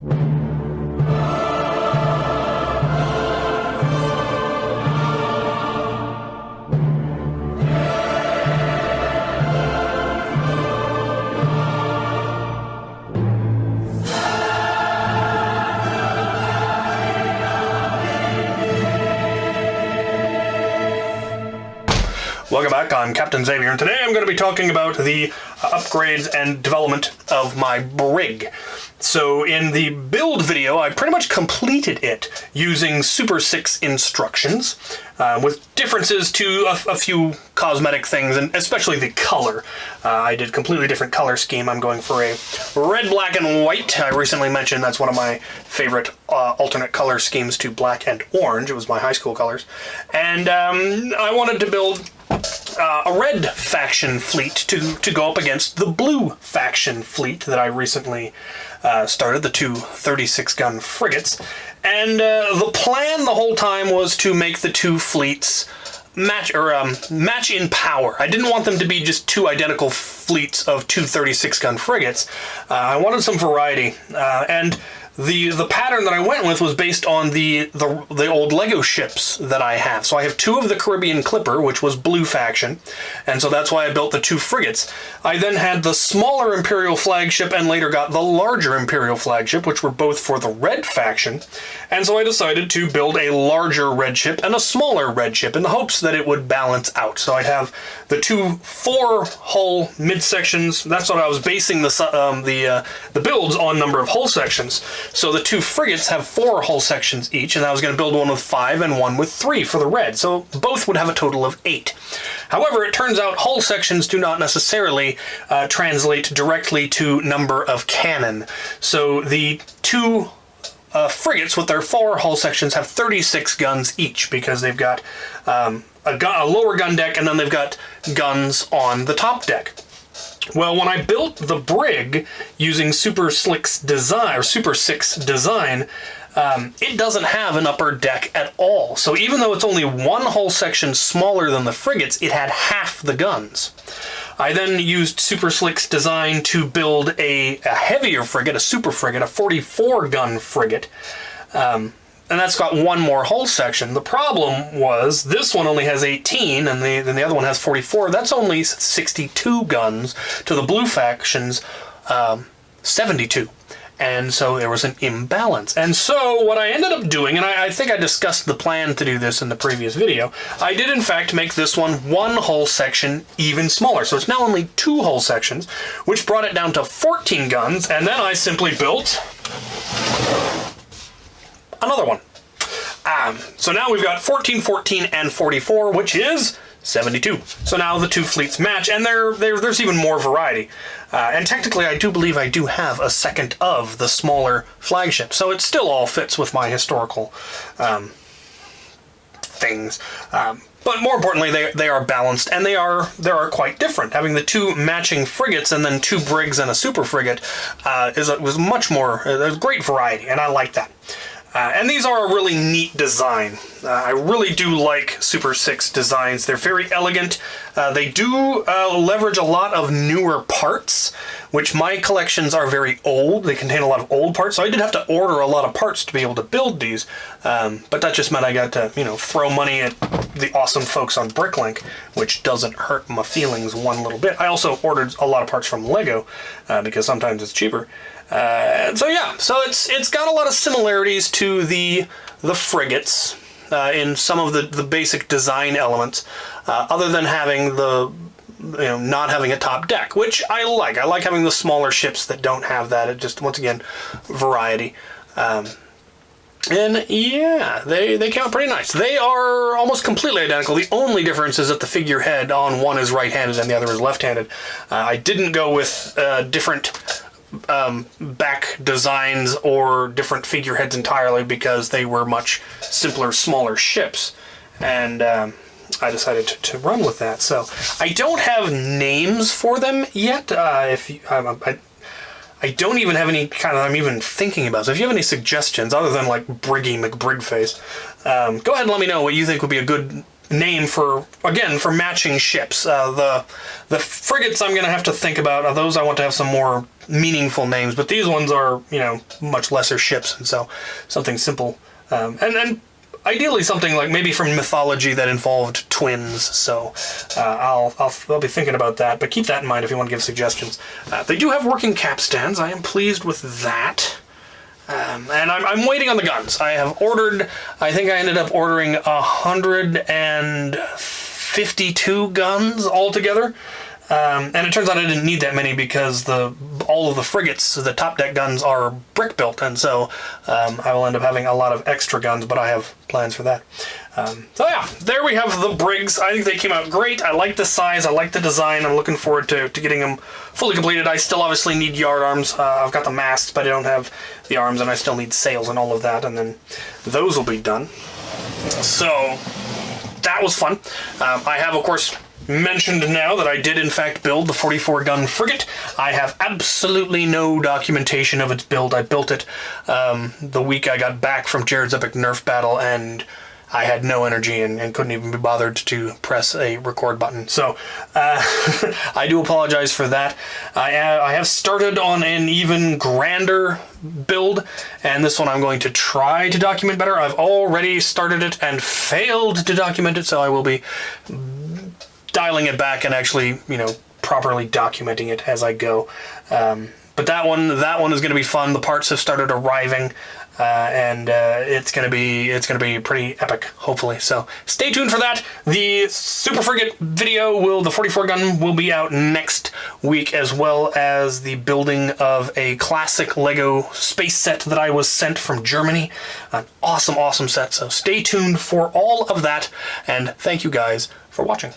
Welcome back, I'm Captain Xavier, and today I'm going to be talking about the upgrades and development of my Brig. So in the build video, I pretty much completed it using Super 6 instructions, with differences to a few cosmetic things, and especially the color. I did a completely different color scheme. I'm going for a red, black, and white. I recently mentioned that's one of my favorite alternate color schemes to black and orange. It was my high school colors. And I wanted to build a red faction fleet to go up against the blue faction fleet that I recently started, the two 36-gun frigates. And the plan the whole time was to make the two fleets match in power. I didn't want them to be just two identical fleets of two 36-gun frigates. I wanted some variety, and the pattern that I went with was based on the old Lego ships that I have. So I have two of the Caribbean Clipper, which was blue faction, and so that's why I built the two frigates. I then had the smaller Imperial flagship and later got the larger Imperial flagship, which were both for the red faction, and so I decided to build a larger red ship and a smaller red ship in the hopes that it would balance out. So I'd have the two 4-hull midsections. That's what I was basing the builds on, number of hull sections. So the two frigates have 4 hull sections each, and I was going to build one with 5 and one with 3 for the red, so both would have a total of 8. However, it turns out hull sections do not necessarily translate directly to number of cannon. So the two frigates with their 4 hull sections have 36 guns each, because they've got a lower gun deck, and then they've got guns on the top deck. Well, when I built the Brig using Super 6 design, it doesn't have an upper deck at all. So even though it's only one hull section smaller than the frigates, it had half the guns. I then used Super 6 design to build a heavier frigate, a super frigate, a 44-gun frigate. And that's got one more hull section. The problem was this one only has 18, and then the other one has 44. That's only 62 guns to the blue faction's 72. And so there was an imbalance. And so what I ended up doing, and I think I discussed the plan to do this in the previous video, I did in fact make this one hull section even smaller. So it's now only 2 hull sections, which brought it down to 14 guns, and then I simply built another one. So now we've got 14, 14, and 44, which is 72. So now the two fleets match, and there's even more variety. And technically, I do believe I do have a second of the smaller flagship, so it still all fits with my historical things. But more importantly, they are balanced, and they are quite different. Having the two matching frigates and then 2 brigs and a super frigate was much more. There's great variety, and I like that. And these are a really neat design. I really do like Super 6 designs. They're very elegant. They do leverage a lot of newer parts, which my collections are very old. They contain a lot of old parts, so I did have to order a lot of parts to be able to build these. But that just meant I got to, throw money at the awesome folks on Bricklink, which doesn't hurt my feelings one little bit. I also ordered a lot of parts from Lego, because sometimes it's cheaper. So it's got a lot of similarities to the frigates in some of the basic design elements, other than having not having a top deck, which I like. I like having the smaller ships that don't have that. It just, once again, variety. And yeah, they came out pretty nice. They are almost completely identical. The only difference is that the figurehead on one is right-handed and the other is left-handed. I didn't go with different back designs or different figureheads entirely, because they were much simpler, smaller ships, and I decided to run with that. So I don't have names for them yet. I don't even have any kind of I'm even thinking about. So if you have any suggestions other than like Briggy McBrigface, go ahead and let me know what you think would be a good name for matching ships. The frigates I'm going to have to think about. Those I want to have some more meaningful names, but these ones are, much lesser ships, and so something simple. And ideally something like maybe from mythology that involved twins. So I'll be thinking about that, but keep that in mind if you want to give suggestions. They do have working capstans. I am pleased with that. And I'm waiting on the guns. I think I ended up ordering 152 guns altogether. And it turns out I didn't need that many because all of the frigates, the top deck guns, are brick built, and so I will end up having a lot of extra guns, but I have plans for that. So yeah, there we have the Brigs. I think they came out great. I like the size, I like the design. I'm looking forward to getting them fully completed. I still obviously need yard arms. I've got the masts, but I don't have the arms, and I still need sails and all of that, and then those will be done. So that was fun. I have, of course, mentioned now that I did in fact build the 44-gun frigate. I have absolutely no documentation of its build. I built it the week I got back from Jared's Epic Nerf battle, and I had no energy and couldn't even be bothered to press a record button. So I do apologize for that. I have started on an even grander build, and this one I'm going to try to document better. I've already started it and failed to document it, so I will be dialing it back and actually, properly documenting it as I go. But that one is going to be fun. The parts have started arriving, and it's going to be pretty epic, hopefully. So stay tuned for that. The Super Frigate video the 44 gun will be out next week, as well as the building of a classic Lego space set that I was sent from Germany. An awesome set. So stay tuned for all of that, and thank you guys for watching.